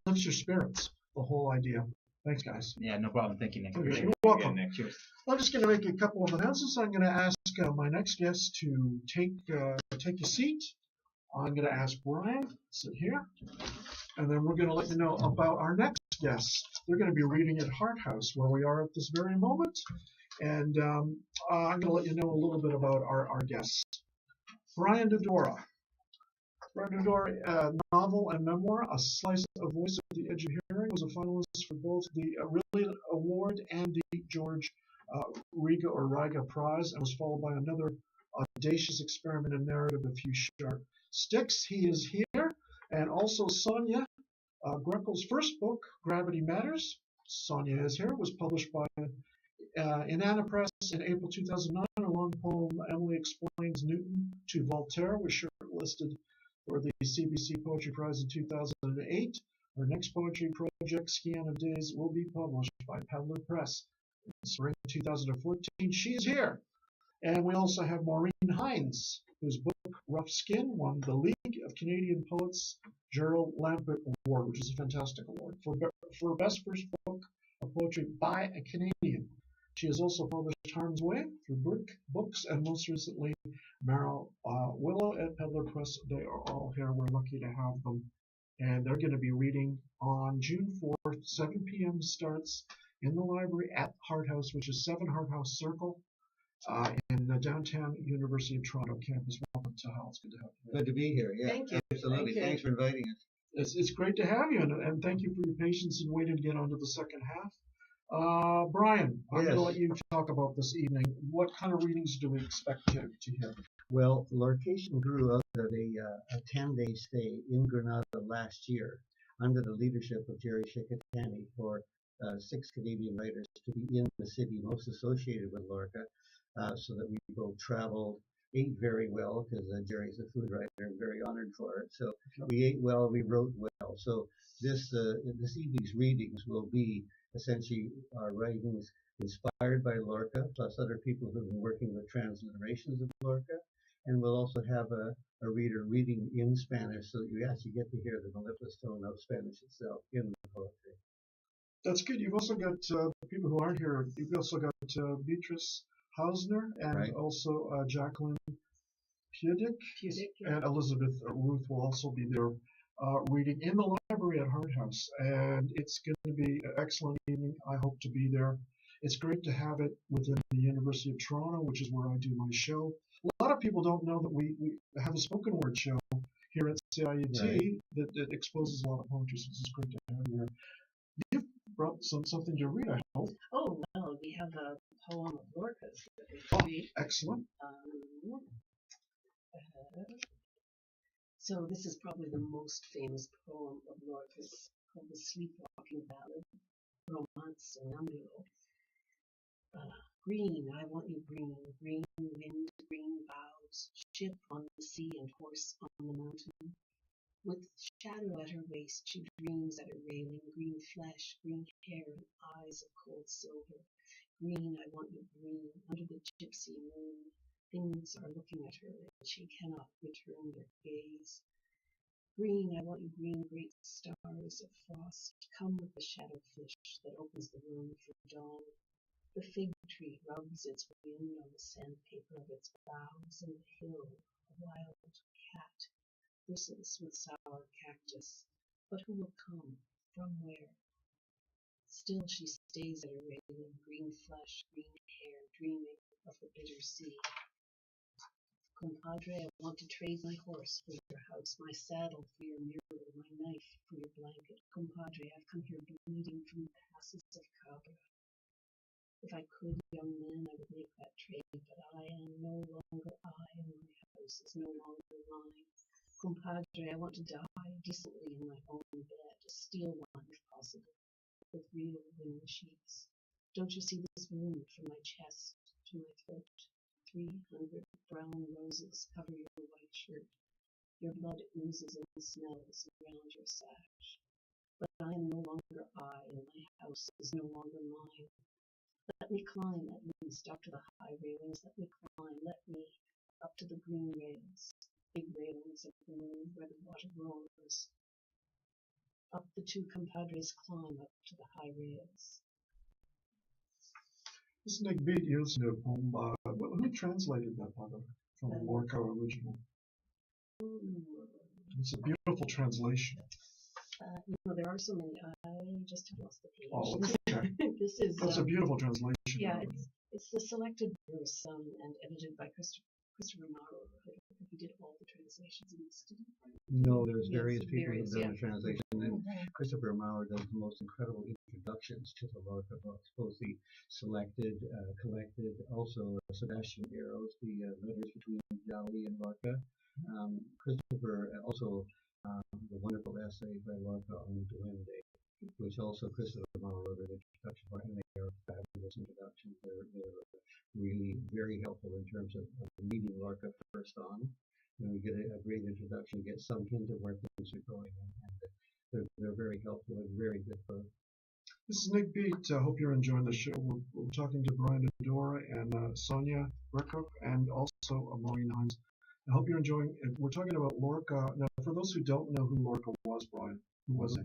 lifts your spirits. The whole idea. Thanks, guys. Yeah, no problem. Thank you, Nik. You're welcome. Nick. Cheers. I'm just going to make a couple of announcements. I'm going to ask my next guest to take a seat. I'm going to ask Brian to sit here, and then we're going to let you know about our next guests. They're going to be reading at Hart House, where we are at this very moment, and I'm going to let you know a little bit about our guests. Brian Dodora. Brian Dodora, novel and memoir, A Slice of Voice at the Edge of Hearing, was a finalist for both the Riley Award and the George Riga Prize, and was followed by another audacious experiment in narrative, A Few Sharp Sticks. He is here, and also Sonia Greco's first book, Gravity Matters. Sonia is here. Was published by Inanna Press in April 2009. A long poem, Emily Explains Newton to Voltaire, was shortlisted for the CBC Poetry Prize in 2008. Her next poetry project, Skiana Days, will be published by Peddler Press in spring 2014. She is here. And we also have Maureen Hines, whose book, Rough Skin, won the League of Canadian Poets Gerald Lambert Award, which is a fantastic award, for Best First Book of Poetry by a Canadian. She has also published Harm's Way through Brick Books, and most recently Meryl Willow at Peddler Press. They are all here. We're lucky to have them. and they're going to be reading on June 4th, 7 p.m. starts in the library at Hart House, which is 7 Hart House Circle, in the downtown University of Toronto campus. Welcome to Howl. It's good to have you. Good to be here. Yeah, Thank you. absolutely. Thank you. Thanks for inviting us. It's great to have you, and thank you for your patience in waiting to get onto the second half. Brian, I'm going to Yes. let you talk about this evening. What kind of readings do we expect to hear? Well, Lorcation grew out of a 10-day stay in Grenada last year under the leadership of Jerry Shikatani for 6 Canadian writers to be in the city most associated with Lorca, so that we both traveled, ate very well, because Jerry's a food writer and very honored for it. So we ate well, we wrote well. So this evening's readings will be essentially our writings inspired by Lorca, plus other people who've been working with transliterations of Lorca. And we'll also have a reader reading in Spanish, so that you actually get to hear the mellifluous tone of Spanish itself in the poetry. That's good. You've also got people who aren't here. You've also got Beatrice Hausner and Right. also Jacqueline Pudick, yeah. and Elizabeth Ruth will also be there reading in the library at Hart House. And it's going to be an excellent evening. I hope to be there. It's great to have it within the University of Toronto, which is where I do my show. A lot of people don't know that we have a spoken word show here at CIUT Right. that exposes a lot of poetry, so it's great to have you here. You've brought something to read, I hope. Oh, well, we have a poem of Lorca's that we Oh, can read. excellent. So this is probably the most famous poem of Lorca's, called The Sleepwalking Ballad, Romance Somnambulo. Green, I want you green, green wind, green boughs, ship on the sea and horse on the mountain. With shadow at her waist, she dreams at a railing, green flesh, green hair, and eyes of cold silver. Green, I want you green, under the gypsy moon. Things are looking at her, and she cannot return their gaze. Green, I want you green, great stars of frost. Come with the shadow fish that opens the room for dawn. The fig tree rubs its wind on the sandpaper of its boughs, and the hill, a wild cat, bristles with sour cactus. But who will come? From where? Still she stays at her railing, green flesh, green hair, dreaming of the bitter sea. Compadre, I want to trade my horse for your house, my saddle for your mirror, my knife for your blanket. Compadre, I've come here bleeding from the passes of Cabra. If I could, young man, I would make that trade, but I am no longer I, and my house is no longer mine. Compadre, I want to die decently in my own bed, a steel one if possible, with real linen sheets. Don't you see this wound from my chest to my throat? 300 brown roses cover your white shirt. Your blood oozes and smells around your sash. But I am no longer I, and my house is no longer mine. Let me climb at least up to the high railings. Let me climb, let me up to the green rails, big railings of the moon where the water roars. Up the two compadres climb up to the high rails. This Nik Beat used a poem. Who translated that, by the way, from the Lorca original? It's a beautiful translation. There are so many. I just have lost the page. Oh, okay. This is. That's a beautiful translation. Yeah, it's the selected verse and edited by Christopher Mauro. I don't think he did all the translations in this, did he? No, there's Yes, various people who've done yeah. the translation, and Christopher Maurer does the most incredible introductions to the Lorca books, both the selected, collected, also Sebastian Darrow's, the letters between Dali and Lorca. Christopher also the wonderful essay by Lorca on Duende, which also Christopher Maurer wrote an introduction for, and they are fabulous introductions. They're really very helpful in terms of reading Lorca first on. You get a great introduction, get some hint of where things are going, and they're very helpful and very good for. This is Nik Beat. I hope you're enjoying the show. We're talking to Brian Dora and Sonia Rekhoff and also Maureen Hines. I hope you're enjoying it. We're talking about Lorca. Now, for those who don't know who Lorca was, Brian, who was he?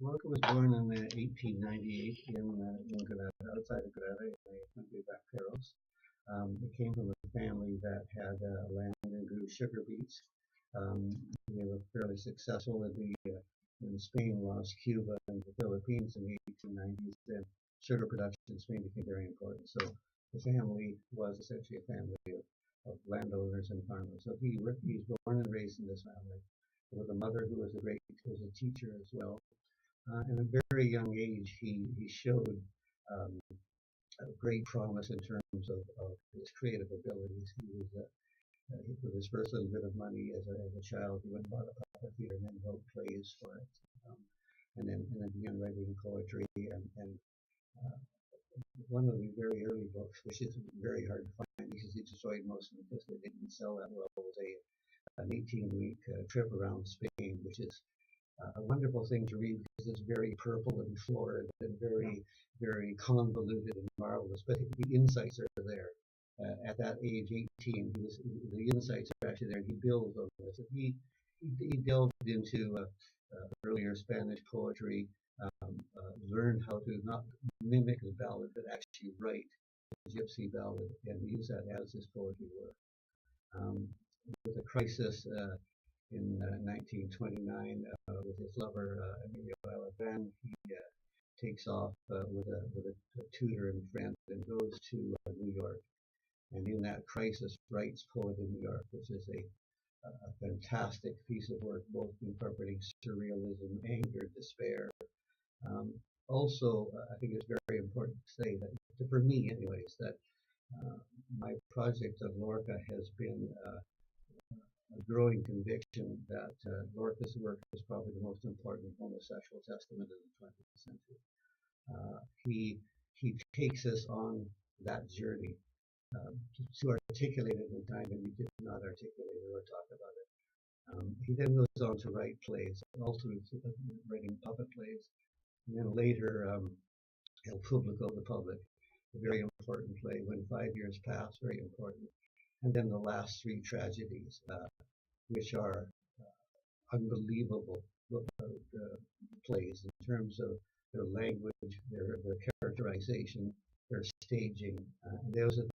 Lorca was born in 1898 in Grenada, outside of Grenada, in the country of Vaqueros. He came from a family that had land and grew sugar beets. They were fairly successful in Spain, lost Cuba and the Philippines in the 1890s. Then sugar production in Spain became very important. So the family was essentially a family of landowners and farmers. So he's born and raised in this family with a mother who was a teacher as well. At a very young age, he showed a great promise in terms of his creative abilities. He was with his first little bit of money as a child, he went and bought a puppet theater and then wrote plays for it, and then began writing poetry. And one of the very early books, which is very hard to find because he destroyed most of them because they didn't sell that well, was an 18-week trip around Spain, which is a wonderful thing to read because it's very purple and florid and very, very convoluted and marvelous. But the insights are there. At that age, 18, the insights are actually there, and he builds on this. And he delved into earlier Spanish poetry, learned how to not mimic the ballad, but actually write the gypsy ballad and use that as his poetry work. With a crisis in 1929 with his lover Emilio Alaban, he takes off with a tutor and friend and goes to New York. And in that crisis, writes Poet in New York, which is a fantastic piece of work, both incorporating surrealism, anger, despair. Also, I think it's very important to say that, for me anyways, that my project of Lorca has been a growing conviction that Lorca's work is probably the most important homosexual testament of the 20th century. He takes us on that journey to articulate it in a time when we did not articulate it or talk about it. He then goes on to write plays, also writing puppet plays, and then later El Público, the public, a very important play. When 5 years pass, very important. And then the last three tragedies, which are unbelievable plays in terms of their language, their characterization, their staging. Those are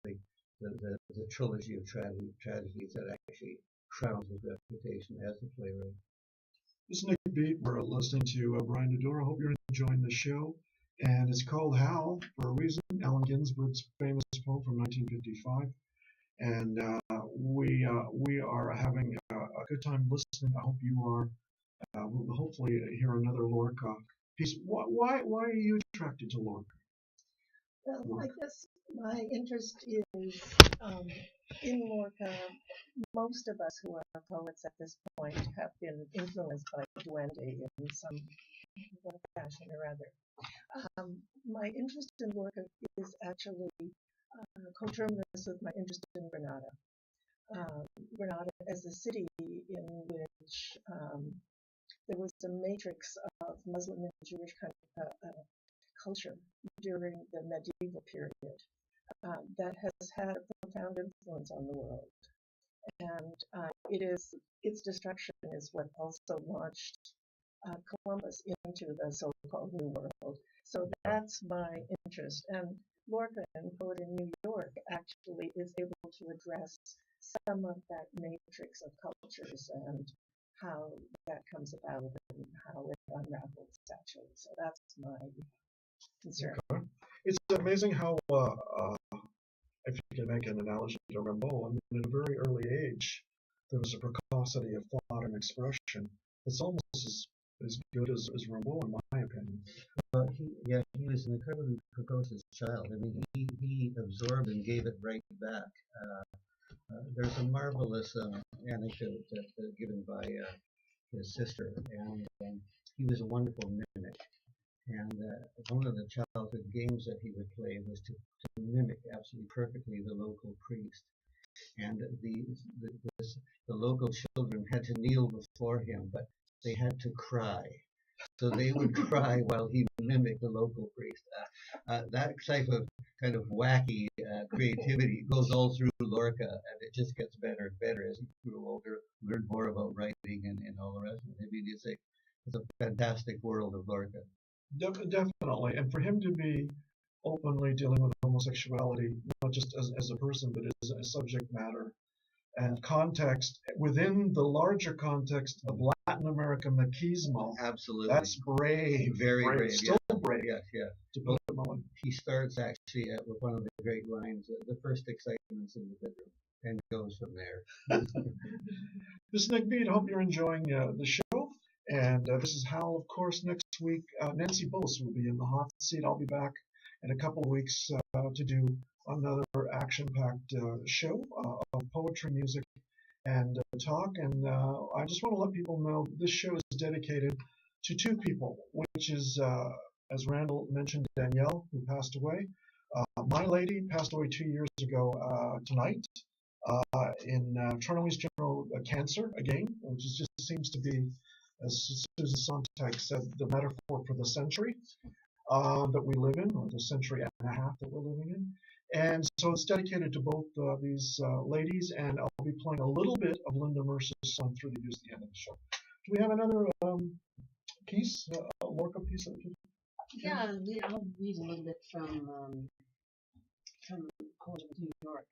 the trilogy of tragedies that actually crowns his reputation as a playwright. This is Nik Beat. We're listening to Brian Dodora. I hope you're enjoying the show. And it's called Howl for a reason, Allen Ginsberg's famous poem from 1955. And we are having a good time listening. I hope you are. We'll hopefully hear another Lorca piece. Why are you attracted to Lorca? Well, I guess my interest is in Lorca. Most of us who are poets at this point have been influenced by Duende in some fashion or other. My interest in Lorca is actually coterminous with my interest in Granada. Granada as a city in which there was a matrix of Muslim and Jewish kind of culture during the medieval period that has had a profound influence on the world. And its destruction is what also launched Columbus into the so-called New World. So that's my interest. And Lorca, and Poet in New York, actually is able to address some of that matrix of cultures and how that comes about and how it unravels, actually. So that's my concern. Okay. It's amazing how, if you can make an analogy to Rimbaud, I mean, at a very early age, there was a precocity of thought and expression. It's almost as good as Rimbaud, in my opinion. He was an incredibly precocious child. I mean, he absorbed and gave it right back. There's a marvelous anecdote given by his sister, and he was a wonderful mimic. And one of the childhood games that he would play was to mimic absolutely perfectly the local priest. And the local children had to kneel before him, but they had to cry. So they would cry while he mimicked the local priest. That type of kind of wacky creativity goes all through Lorca, and it just gets better and better as he grew older, learned more about writing and all the rest of it. I mean, it's a fantastic world of Lorca. Definitely. And for him to be openly dealing with homosexuality, not just as a person, but as a subject matter, and context within the larger context of Latin America machismo. Absolutely. That's brave. Very brave. Still brave. Yes, yeah. To put it mildly. He starts actually with one of the great lines, the first excitement's in the bedroom, and goes from there. This is Nik Beat. I hope you're enjoying the show. And this is Howl, of course. Next week, Nancy Bose will be in the hot seat. I'll be back in a couple of weeks to do another action-packed show of poetry, music, and talk. And I just want to let people know this show is dedicated to two people, which is, as Randall mentioned, Danielle, who passed away. My lady passed away 2 years ago tonight in Toronto East General cancer again, which is just seems to be, as Susan Sontag said, the metaphor for the century that we live in, or the century and a half that we're living in. And so it's dedicated to both these ladies, and I'll be playing a little bit of Linda Mercer's song through the years at the end of the show. Do we have another piece, a Lorca piece? Yeah, I'll read a little bit from Poet of New York.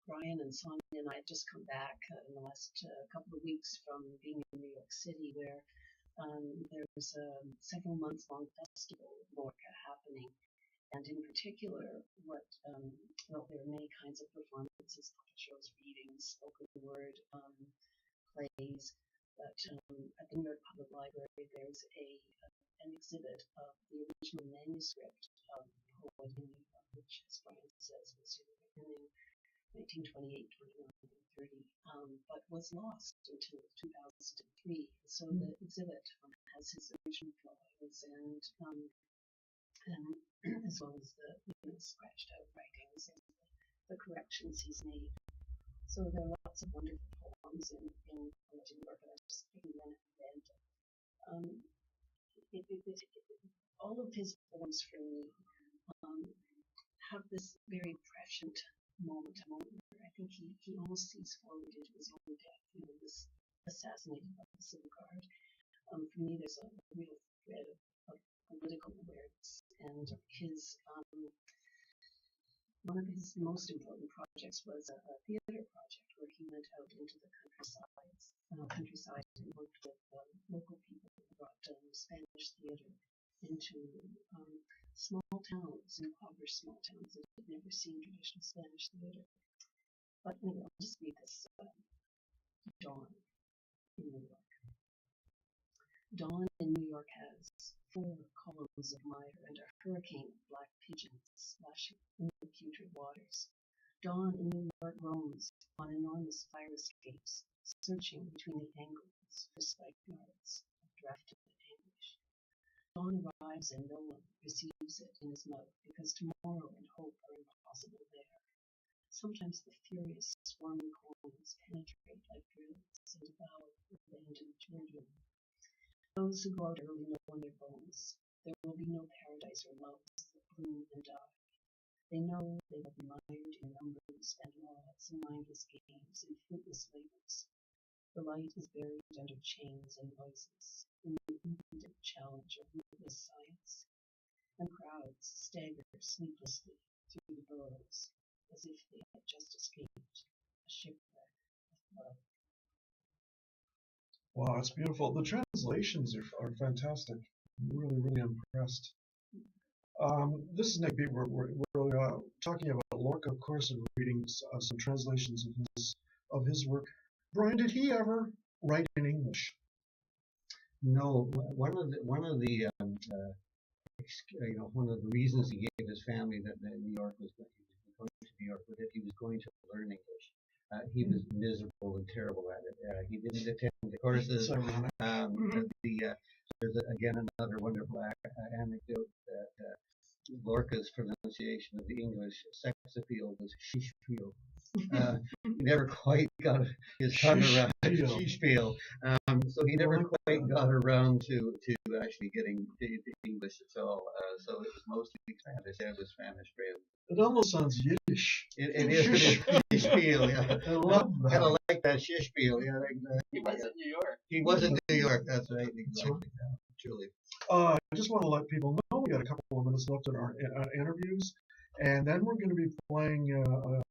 Brian and Sonia and I had just come back in the last couple of weeks from being in New York City, where there's a several months long festival of Lorca happening. And in particular, well, there are many kinds of performances, puppet shows, readings, spoken word, plays. But at the New York Public Library, there's an exhibit of the original manuscript of Poet in New York, which, as Brian says, was written in 1928, 29, and 30, but was lost until 2003. So the exhibit has his original drawings and as well as the scratched out writings and the corrections he's made. So there are lots of wonderful poems in Poet in New York, and I'm just picking one at the end. All of his poems for me have this very prescient moment where I think he almost sees forward into his own death, this assassinated by the Civil Guard. For me, there's a real thread of political awareness, and his one of his most important projects was a theater project where he went out into the countryside and worked with local people who brought Spanish theater into small towns, impoverished small towns that had never seen traditional Spanish theater. But anyway, I'll just read this. Dawn in New York. Dawn in New York has 4 columns of mire and a hurricane of black pigeons splashing in the putrid waters. Dawn in New York roams on enormous fire escapes, searching between the angles for spikenards of drafted anguish. Dawn arrives and no one receives it in his mouth, because tomorrow and hope are impossible there. Sometimes the furious swarming coins penetrate like drills and devour abandoned children. Those who go out early know in their bones there will be no paradise or loves that bloom and die. They know they will be mired in numbers and laws and mindless games and fruitless labors. The light is buried under chains and noises, in the impotent challenge of ruthless science, and crowds stagger sleeplessly through the boroughs as if they had just escaped a shipwreck of blood. Wow, it's beautiful. The translations are fantastic. I'm really, really impressed. This is Nik Beat. We're talking about Lorca, of course, and reading some translations of his work. Brian, did he ever write in English? No, one of the reasons he gave his family that New York was going to New York was that he was going to learn English. He was miserable and terrible at it. He didn't attend the courses. There's again another wonderful anecdote that Lorca's pronunciation of the English sex appeal was shish appeal. He never quite got his tongue around shish appeal. So he never quite got around to actually getting to English at all. So it was mostly Spanish and his Spanish friends. It almost sounds Yiddish. It is shish appeal, yeah. I love that. Kind of like that shish appeal, yeah. He was in New York. He was in New York, that's right. Exactly. Truly. I just want to let people know we got a couple of minutes left in our interviews, and then we're going to be playing.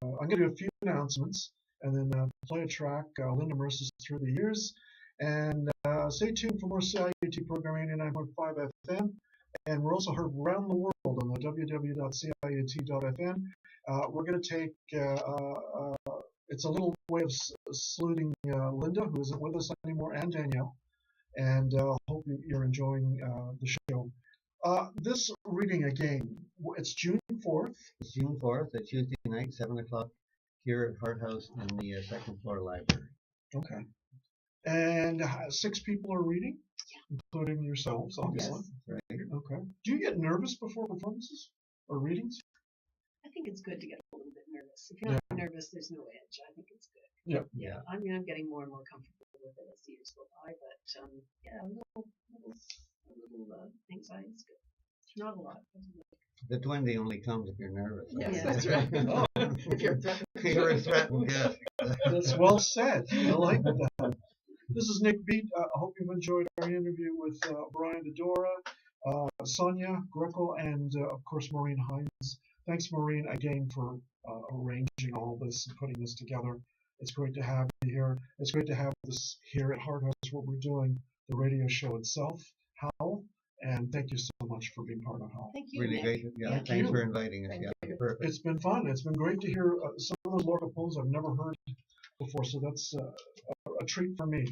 I'm going to do a few announcements, and then play a track, Linda Mercer's Through the Years. And stay tuned for more CIUT programming 89.5 FM. And we're also heard around the world on the www.ciut.fm. We're going to take, it's a little way of saluting Linda, who isn't with us anymore, and Danielle. And hope you're enjoying the show. This reading again, it's June 4th. It's June 4th, a Tuesday night, 7 o'clock, here at Hart House in the second floor library. Okay. And 6 people are reading, including yourselves, obviously. Yes, right. Okay. Do you get nervous before performances or readings? I think it's good to get a little bit nervous. If you're not nervous, there's no edge. I think it's good. Yeah. I mean, I'm getting more and more comfortable with it as the years go by, but yeah, a little anxiety is good. Not a lot. The duende only comes if you're nervous. Yes, that's right. If you're threatened. You're threatened, yes. That's well said. I like that. This is Nik Beat. I hope you've enjoyed our interview with Brian Dodora, Sonia Greco, and of course Maureen Hines. Thanks, Maureen, again for arranging all this and putting this together. It's great to have you here. It's great to have this here at Hart House, what we're doing, the radio show itself, Howl. And thank you so much for being part of Howl. Thank you. Really Nick. great. Yeah, thanks for inviting us. Yeah, perfect. It's been fun. It's been great to hear some of those Lorca poems I've never heard before, so that's a treat for me.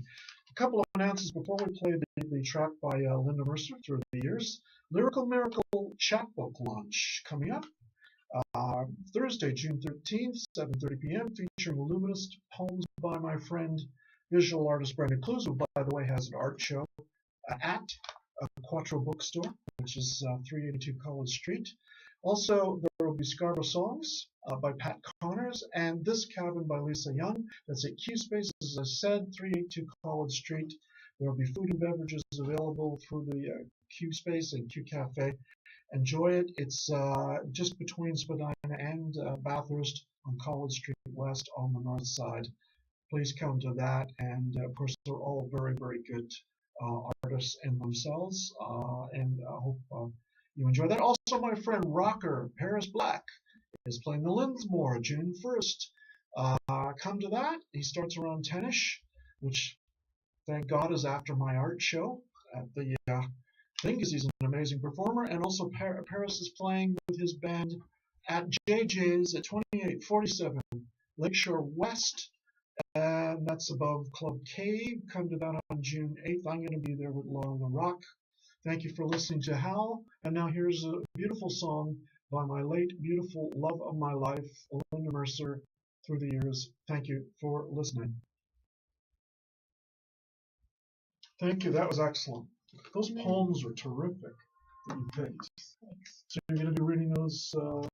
A couple of announcements before we play the track by Linda Mercer, Through the Years. Lyrical Miracle chapbook launch coming up Thursday, June 13th, 7:30 p.m., featuring luminous poems by my friend, visual artist Brendan Clues, who, by the way, has an art show at Quattro Bookstore, which is 382 College Street. Also, there will be Scarborough Songs by Pat Connors and This Cabin by Lisa Young. That's at Q Space, as I said, 382 College Street. There will be food and beverages available through the Q Space and Q Cafe. Enjoy it. It's just between Spadina and Bathurst on College Street West on the north side. Please come to that. And of course, they're all very, very good artists in themselves. And I hope you enjoy that. Also, my friend rocker Paris Black is playing the Lindsmore June 1st. Come to that. He starts around 10ish, which thank God is after my art show at the thing, because he's an amazing performer. And also Paris is playing with his band at JJ's at 2847 Lakeshore West. And that's above Club Cave. Come to that on June 8th. I'm going to be there with Laura the Rock. Thank you for listening to Howl. And now here's a beautiful song by my late, beautiful love of my life, Linda Mercer, Through the Years. Thank you for listening. Thank you. That was excellent. Those poems are terrific that you picked. Thanks. So you're going to be reading those the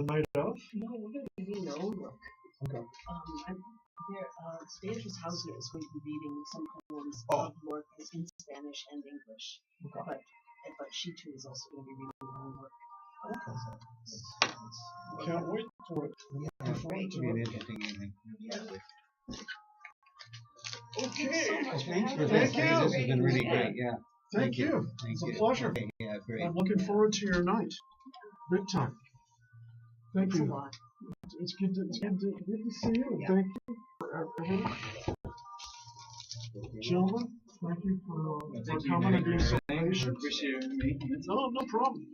night of? No, we're going to be reading our own work. Okay. Beatrice Hausner is going to be reading some poems of Lorca's in Spanish and English. Okay. But she too is also going to be reading her own work. Okay. Can't wait for it. It's going to be an interesting evening. Okay. Thanks for Thank this. you. This has been really great. Yeah. Thank you. It's a pleasure. Okay, yeah, great. I'm looking forward to your night. Big time. Thank Thanks a you. lot. It's good to see you. Yeah. Thank you for everything. Gentlemen, thank you for coming and being so patient. Appreciate me. No problem.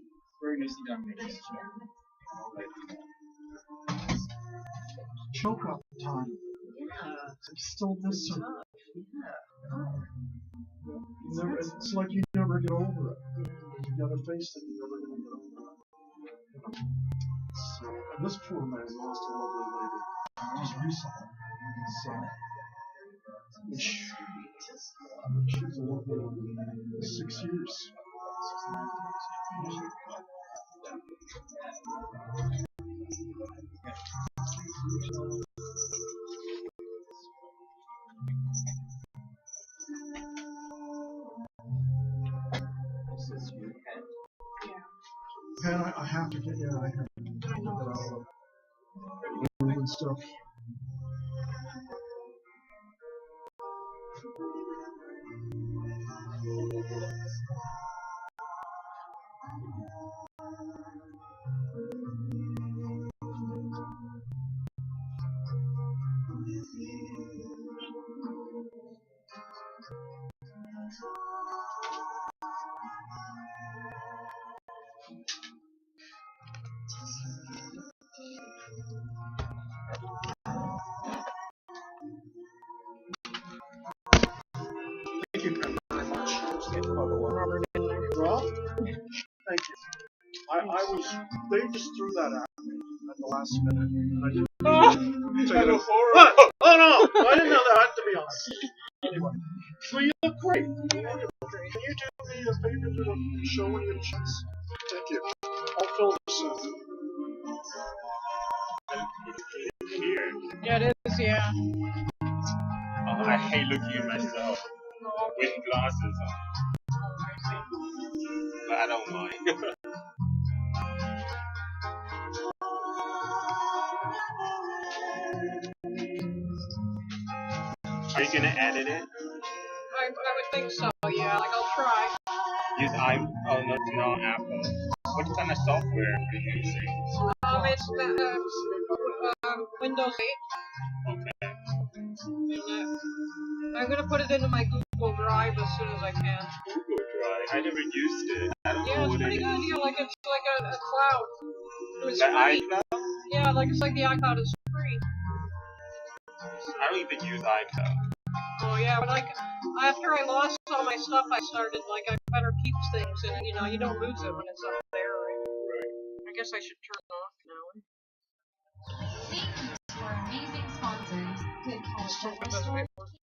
Very nice to meet you. Choke up time. It's still this sort it's like you never get over it. You gotta face it, you're never gonna get over it. So, and this poor man lost a lovely lady just recently. So, she's a lovely woman. 6 years. Pen, I have to get you out of here. Get it out of and stuff. Thank you very much. Robert in there. Rob, thank you. They just threw that at me at the last minute. And I didn't take it. What? Oh no! I didn't know that, to be honest. Anyway, well, you look great. You look wonderful. Can you do me a favor to the show when you get a chance? Thank you. I'll fill this in. Yeah, it is, yeah. Oh, I hate looking at myself with glasses on. But I don't mind. Are you gonna edit it? I would think so, yeah. Like, I'll try. Use no, Apple. What kind of software are you using? It's Windows 8. Okay. I'm gonna put it into my Google Drive as soon as I can. Google Drive. I never used it. I don't know Yeah, it's what pretty it good. is. Yeah, like it's like a cloud. It's The free. iCloud? Yeah, like it's like the iCloud is free. I don't even use iCloud. Oh yeah, but after I lost all my stuff, I started like I better keep things, and you know you don't lose it when it's up there. Right? I guess I should turn it off now. Thank you to our amazing sponsors, Good Health Hope it doesn't get worse.